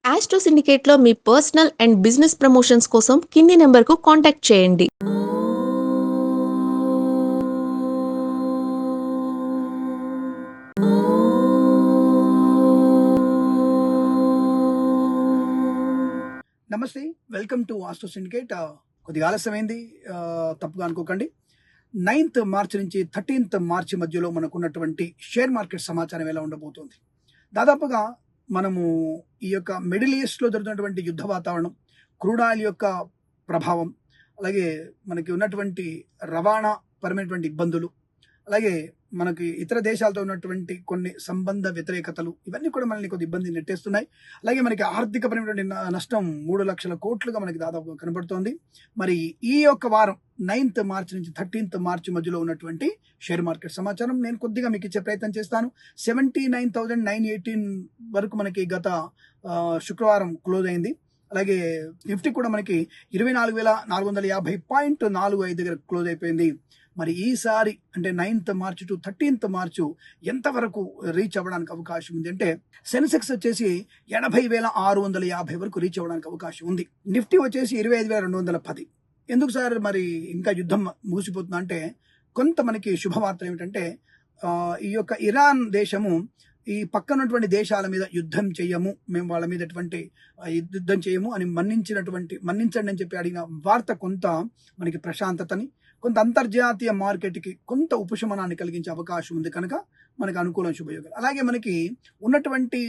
Astro సిండికేట్‌లో మీ personal and business promotions కోసం కింది నంబర్‌కు కాంటాక్ట్ చేయండి. నమస్తే. Welcome to Astro Syndicate. కొద్దిగా ఆలస్యమైంది, తప్పుగా అనుకోకండి. 9th మార్చి నుంచి 13th మార్చి మధ్యలో మనకున్నటువంటి షేర్ మార్కెట్ సమాచారం ఎలా ఉండబోతోంది. దాదాపుగా మనము ఈ యొక్క మిడిల్ ఈస్ట్‌లో జరుగుతున్నటువంటి యుద్ధ వాతావరణం, క్రూడ్ ఆయిల్ యొక్క ప్రభావం, అలాగే మనకి ఉన్నటువంటి రవాణా పరమైనటువంటి ఇబ్బందులు, అలాగే మనకి ఇతర దేశాలతో ఉన్నటువంటి కొన్ని సంబంధ వ్యతిరేకతలు, ఇవన్నీ కూడా మనల్ని కొద్ది ఇబ్బంది నెట్టేస్తున్నాయి. అలాగే మనకి ఆర్థికపరమైనటువంటి నష్టం 3 లక్షల కోట్లుగా మనకి దాదాపుగా కనబడుతోంది. మరి ఈ యొక్క వారం 9th మార్చి నుంచి 13th మార్చి మధ్యలో ఉన్నటువంటి షేర్ మార్కెట్ సమాచారం నేను కొద్దిగా మీకు ఇచ్చే ప్రయత్నం చేస్తాను. 79,918 వరకు మనకి గత శుక్రవారం క్లోజ్ అయింది. అలాగే నిఫ్టీ కూడా మనకి 24,450.45 దగ్గర క్లోజ్ అయిపోయింది. మరి ఈసారి అంటే 9th మార్చి టు 13th మార్చి ఎంతవరకు రీచ్ అవ్వడానికి అవకాశం ఉంది అంటే, సెన్సెక్స్ వచ్చేసి 80,650 వరకు రీచ్ అవ్వడానికి అవకాశం ఉంది. నిఫ్టీ వచ్చేసి 25,210. ఎందుకు సార్ మరి ఇంకా యుద్ధం ముగిసిపోతుందా అంటే, కొంత మనకి శుభవార్త ఏమిటంటే, ఈ యొక్క ఇరాన్ దేశము ఈ పక్కనటువంటి దేశాల మీద యుద్ధం చేయము, మేము వాళ్ళ మీద యుద్ధం చేయము అని మన్నించండి అని చెప్పి అడిగిన వార్త కొంత మనకి ప్రశాంతతని, కొంత అంతర్జాతీయ మార్కెట్కి కొంత ఉపశమనాన్ని కలిగించే అవకాశం ఉంది. కనుక మనకు అనుకూలం, శుభయోగాలు. అలాగే మనకి ఉన్నటువంటి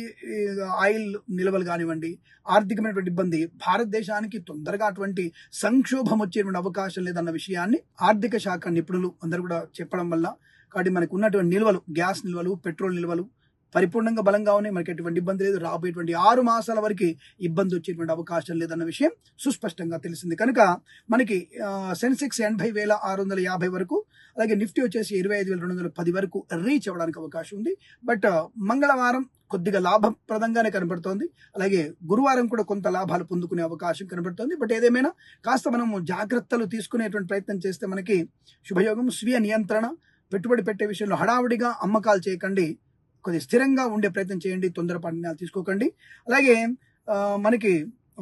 ఆయిల్ నిల్వలు కానివ్వండి, ఆర్థికమైనటువంటి ఇబ్బంది, భారతదేశానికి తొందరగా అటువంటి సంక్షోభం వచ్చేటువంటి అవకాశం లేదన్న విషయాన్ని ఆర్థిక శాఖ నిపుణులు అందరూ కూడా చెప్పడం వల్ల, కాబట్టి మనకు ఉన్నటువంటి నిల్వలు, గ్యాస్ నిల్వలు, పెట్రోల్ నిల్వలు పరిపూర్ణంగా బలంగా ఉన్నాయి. మనకి ఎటువంటి ఇబ్బంది లేదు. రాబోయేటువంటి 6 మాసాల వరకు ఇబ్బంది వచ్చేటువంటి అవకాశం లేదన్న విషయం సుస్పష్టంగా తెలిసింది. కనుక మనకి సెన్సెక్స్ 80,650 వరకు, అలాగే నిఫ్టీ వచ్చేసి 25,210 వరకు రీచ్ అవ్వడానికి అవకాశం ఉంది. బట్ మంగళవారం కొద్దిగా లాభప్రదంగానే కనబడుతోంది. అలాగే గురువారం కూడా కొంత లాభాలు పొందుకునే అవకాశం కనబడుతోంది. బట్ ఏదేమైనా కాస్త మనము జాగ్రత్తలు తీసుకునేటువంటి ప్రయత్నం చేస్తే మనకి శుభయోగం. స్వీయ నియంత్రణ, పెట్టుబడి పెట్టే విషయంలో హడావుడిగా అమ్మకాలు చేయకండి, కొద్దిగా స్థిరంగా ఉండే ప్రయత్నం చేయండి, తొందరపాటు నిర్ణయాలు తీసుకోకండి. అలాగే మనకి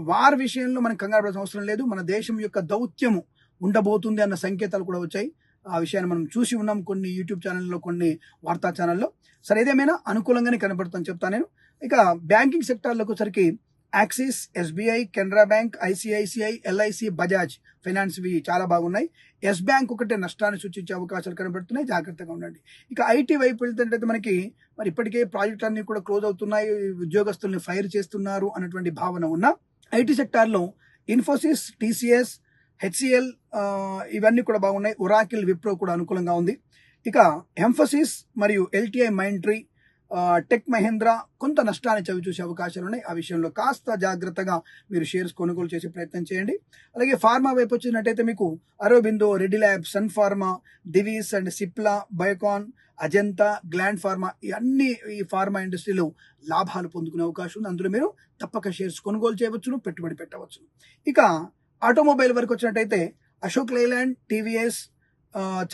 వార్ విషయంలో మనకు కంగారు పడాల్సిన అవసరం లేదు. మన దేశం యొక్క దౌత్యము ఉండబోతుంది అన్న సంకేతాలు కూడా వచ్చాయి. ఆ విషయాన్ని మనం చూసి ఉన్నాం కొన్ని యూట్యూబ్ ఛానల్లో, కొన్ని వార్తా ఛానల్లో. సరే, ఏదేమైనా అనుకూలంగానే కనబడుతుందని చెప్తాను నేను. ఇక బ్యాంకింగ్ సెక్టార్లకు వచ్చరికి axis, SBI, Canara bank, ICICI, LIC, Bajaj finance ఇవి చాలా బాగున్నాయి. ఎస్ బ్యాంక్ ఒకటే నష్టాన్ని సూచించే అవకాశాలు కనబడుతున్నాయి, జాగ్రత్తగా ఉండండి. ఇక ఐటీ వైపు వెళ్తుంటే మనకి మరి ఇప్పటికే ప్రాజెక్టులన్నీ కూడా క్లోజ్ అవుతున్నాయి, ఉద్యోగస్తుల్ని ఫైర్ చేస్తున్నారు అన్నటువంటి భావన ఉన్న ఐటీ సెక్టార్లో ఇన్ఫోసిస్, టీసీఎస్, హెచ్సిఎల్ ఇవన్నీ కూడా బాగున్నాయి. ఒరాకిల్, విప్రో కూడా అనుకూలంగా ఉంది. ఇక ఎంఫోసిస్ మరియు ఎల్టీఐ మైంట్రీ, టెక్ మహేంద్ర కొంత నష్టాన్ని చవి చూసే అవకాశాలు ఉన్నాయి. ఆ విషయంలో కాస్త జాగ్రత్తగా మీరు షేర్స్ కొనుగోలు చేసే ప్రయత్నం చేయండి. అలాగే ఫార్మా వైపు వచ్చినట్టయితే మీకు Aurobindo, Reddy lab, Sun Pharma, Divi's and Cipla, Biocon, Ajanta, Gland Pharma ఈ ఫార్మా ఇండస్ట్రీలో లాభాలు పొందుకునే అవకాశం ఉంది. అందులో మీరు తప్పక షేర్స్ కొనుగోలు చేయవచ్చును, పెట్టుబడి పెట్టవచ్చు. ఇక ఆటోమొబైల్ వరకు వచ్చినట్టయితే అశోక్ లేలాండ్, టీవీఎస్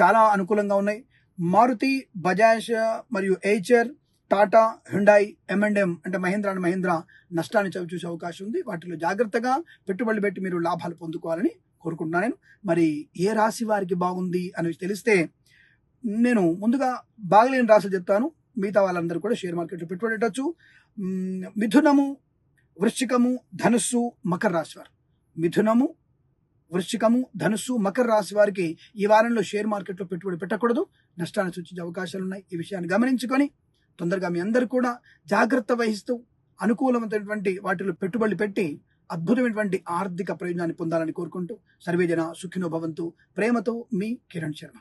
చాలా అనుకూలంగా ఉన్నాయి. మారుతి, బజాజ్ మరియు ఎయిచర్, టాటా, హ్యుండాయ్, M&M అంటే మహీంద్రా అండ్ మహీంద్రా నష్టాన్ని చవి చూసే అవకాశం ఉంది. వాటిలో జాగ్రత్తగా పెట్టుబడులు పెట్టి మీరు లాభాలు పొందుకోవాలని కోరుకుంటున్నాను నేను. మరి ఏ రాశి వారికి బాగుంది అని తెలిస్తే నేను ముందుగా బాగలేని రాశి చెప్తాను, మిగతా వాళ్ళందరూ కూడా షేర్ మార్కెట్లో పెట్టుబడి పెట్టచ్చు. మిథునము, వృశ్చికము, ధనుస్సు, మకర రాశి వారు. మిథునము, వృశ్చికము, ధనుస్సు, మకర రాశి వారికి ఈ వారంలో షేర్ మార్కెట్లో పెట్టుబడి పెట్టకూడదు, నష్టాన్ని సూచించే అవకాశాలు ఉన్నాయి. ఈ విషయాన్ని గమనించుకొని తొందరగా మీ అందరూ కూడా జాగ్రత్త వహిస్తూ అనుకూలమైనటువంటి వాటిలో పెట్టుబడులు పెట్టి అద్భుతమైనటువంటి ఆర్థిక ప్రయోజనాన్ని పొందాలని కోరుకుంటూ సర్వేజన సుఖినో భవంతు. ప్రేమతో మీ కిరణ్ శర్మ.